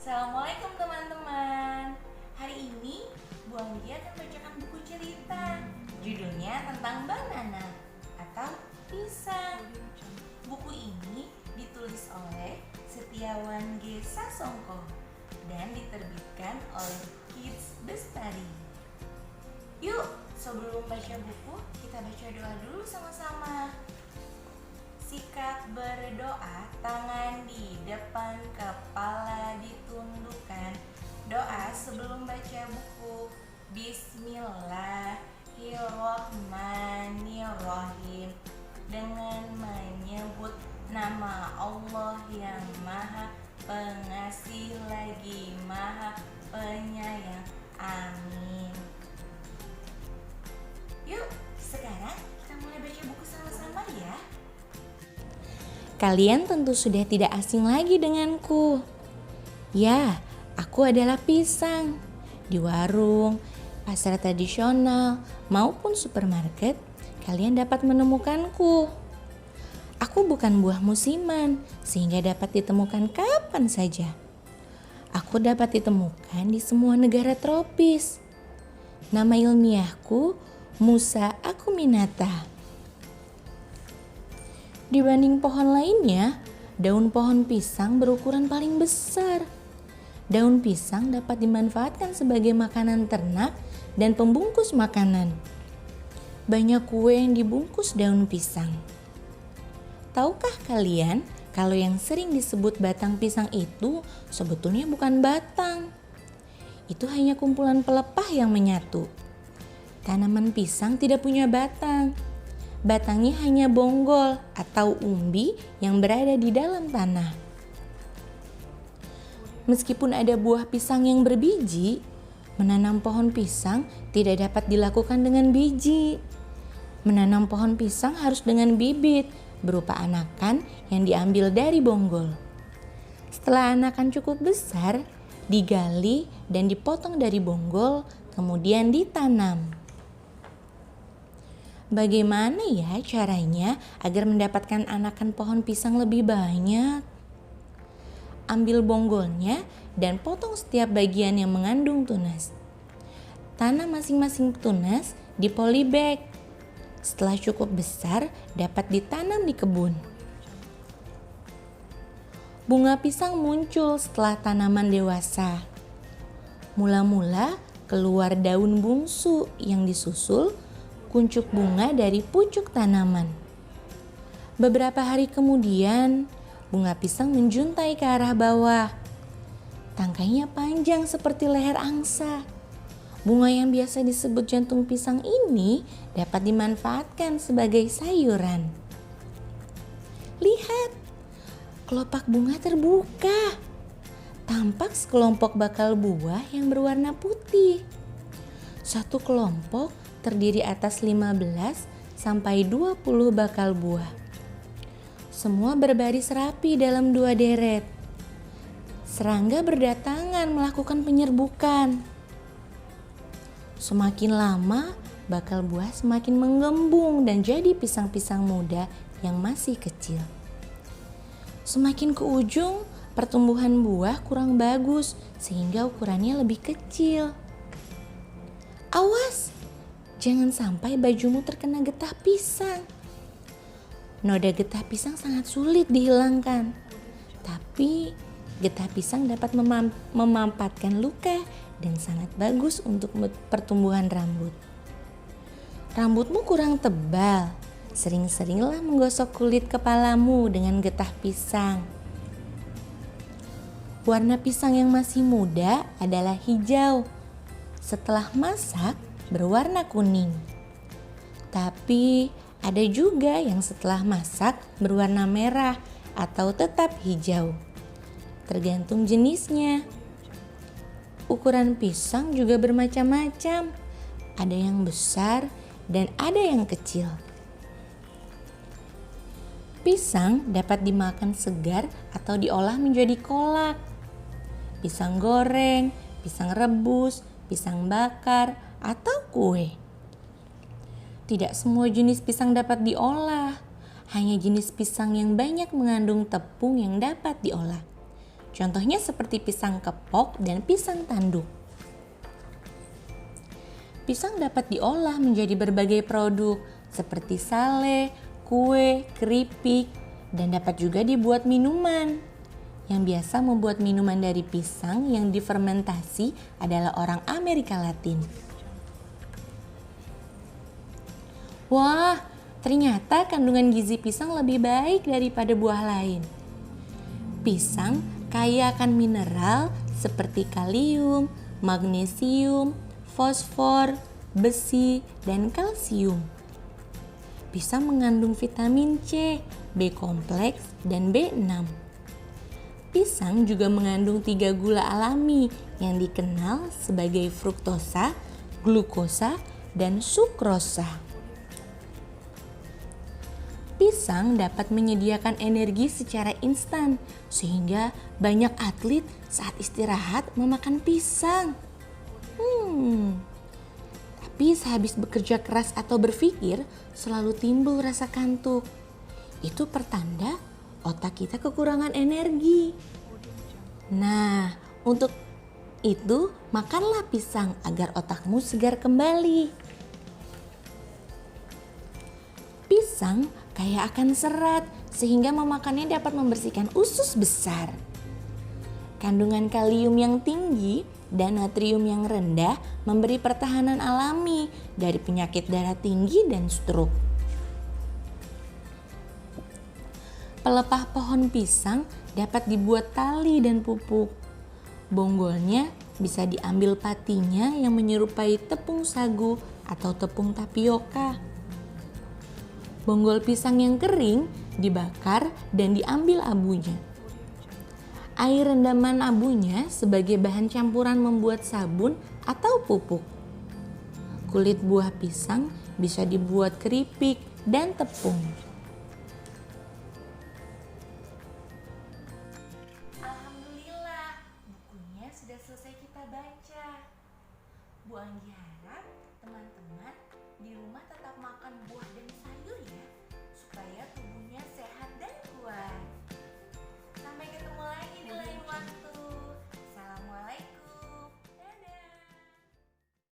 Assalamualaikum teman-teman. Hari ini Bu Anggi akan bacakan buku cerita. Judulnya tentang banana atau pisang. Buku ini ditulis oleh Setiawan G. Sasongko dan diterbitkan oleh Kids Bestari. Yuk, sebelum baca buku, kita baca doa dulu sama-sama. Sikap berdoa, tangan di depan, kepala ditundukkan. Doa sebelum baca buku. Bismillahirrohmanirrohim. Dengan menyebut nama Allah yang Maha Pengasih lagi Maha Penyayang. Amin. Yuk, sekarang kita mulai baca buku sama-sama ya. Kalian tentu sudah tidak asing lagi denganku. Ya, aku adalah pisang. Di warung, pasar tradisional, maupun supermarket, kalian dapat menemukanku. Aku bukan buah musiman, sehingga dapat ditemukan kapan saja. Aku dapat ditemukan di semua negara tropis. Nama ilmiahku Musa acuminata. Dibanding pohon lainnya, daun pohon pisang berukuran paling besar. Daun pisang dapat dimanfaatkan sebagai makanan ternak dan pembungkus makanan. Banyak kue yang dibungkus daun pisang. Tahukah kalian kalau yang sering disebut batang pisang itu sebetulnya bukan batang? Itu hanya kumpulan pelepah yang menyatu. Tanaman pisang tidak punya batang. Batangnya hanya bonggol atau umbi yang berada di dalam tanah. Meskipun ada buah pisang yang berbiji, menanam pohon pisang tidak dapat dilakukan dengan biji. Menanam pohon pisang harus dengan bibit berupa anakan yang diambil dari bonggol. Setelah anakan cukup besar, digali dan dipotong dari bonggol, kemudian ditanam. Bagaimana ya caranya agar mendapatkan anakan pohon pisang lebih banyak? Ambil bonggolnya dan potong setiap bagian yang mengandung tunas. Tanam masing-masing tunas di polybag. Setelah cukup besar, dapat ditanam di kebun. Bunga pisang muncul setelah tanaman dewasa. Mula-mula keluar daun bungsu yang disusul kuncup bunga dari pucuk tanaman. Beberapa hari kemudian, bunga pisang menjuntai ke arah bawah. Tangkainya panjang seperti leher angsa. Bunga yang biasa disebut jantung pisang ini dapat dimanfaatkan sebagai sayuran. Lihat, kelopak bunga terbuka. Tampak sekelompok bakal buah yang berwarna putih. Satu kelompok terdiri atas 15 sampai 20 bakal buah. Semua berbaris rapi dalam 2 deret. Serangga berdatangan melakukan penyerbukan. Semakin lama, bakal buah semakin menggembung dan jadi pisang-pisang muda yang masih kecil. Semakin ke ujung, pertumbuhan buah kurang bagus sehingga ukurannya lebih kecil. Awas! Jangan sampai bajumu terkena getah pisang. Noda getah pisang sangat sulit dihilangkan. Tapi getah pisang dapat memampatkan luka dan sangat bagus untuk pertumbuhan rambut. Rambutmu kurang tebal. Sering-seringlah menggosok kulit kepalamu dengan getah pisang. Warna pisang yang masih muda adalah hijau. Setelah masak, berwarna kuning. Tapi ada juga yang setelah masak berwarna merah atau tetap hijau. Tergantung jenisnya. Ukuran pisang juga bermacam-macam. Ada yang besar dan ada yang kecil. Pisang dapat dimakan segar atau diolah menjadi kolak. Pisang goreng, pisang rebus, pisang bakar, atau kue. Tidak semua jenis pisang dapat diolah. Hanya jenis pisang yang banyak mengandung tepung yang dapat diolah. Contohnya seperti pisang kepok dan pisang tanduk. Pisang dapat diolah menjadi berbagai produk seperti sale, kue, keripik, dan dapat juga dibuat minuman. Yang biasa membuat minuman dari pisang yang difermentasi adalah orang Amerika Latin. Wah, ternyata kandungan gizi pisang lebih baik daripada buah lain. Pisang kaya akan mineral seperti kalium, magnesium, fosfor, besi, dan kalsium. Pisang mengandung vitamin C, B kompleks, dan B6. Pisang juga mengandung 3 gula alami yang dikenal sebagai fruktosa, glukosa, dan sukrosa. Pisang dapat menyediakan energi secara instan sehingga banyak atlet saat istirahat memakan pisang. Tapi sehabis bekerja keras atau berpikir selalu timbul rasa kantuk. Itu pertanda otak kita kekurangan energi. Nah, untuk itu makanlah pisang agar otakmu segar kembali. Pisang kaya akan serat sehingga memakannya dapat membersihkan usus besar. Kandungan kalium yang tinggi dan natrium yang rendah memberi pertahanan alami dari penyakit darah tinggi dan stroke. Pelepah pohon pisang dapat dibuat tali dan pupuk. Bonggolnya bisa diambil patinya yang menyerupai tepung sagu atau tepung tapioka. Bonggol pisang yang kering dibakar dan diambil abunya. Air rendaman abunya sebagai bahan campuran membuat sabun atau pupuk. Kulit buah pisang bisa dibuat keripik dan tepung. Alhamdulillah, bukunya sudah selesai kita baca. Bu Anggi harap teman-teman di rumah tetap makan buah dan sayur ya, supaya tubuhnya sehat.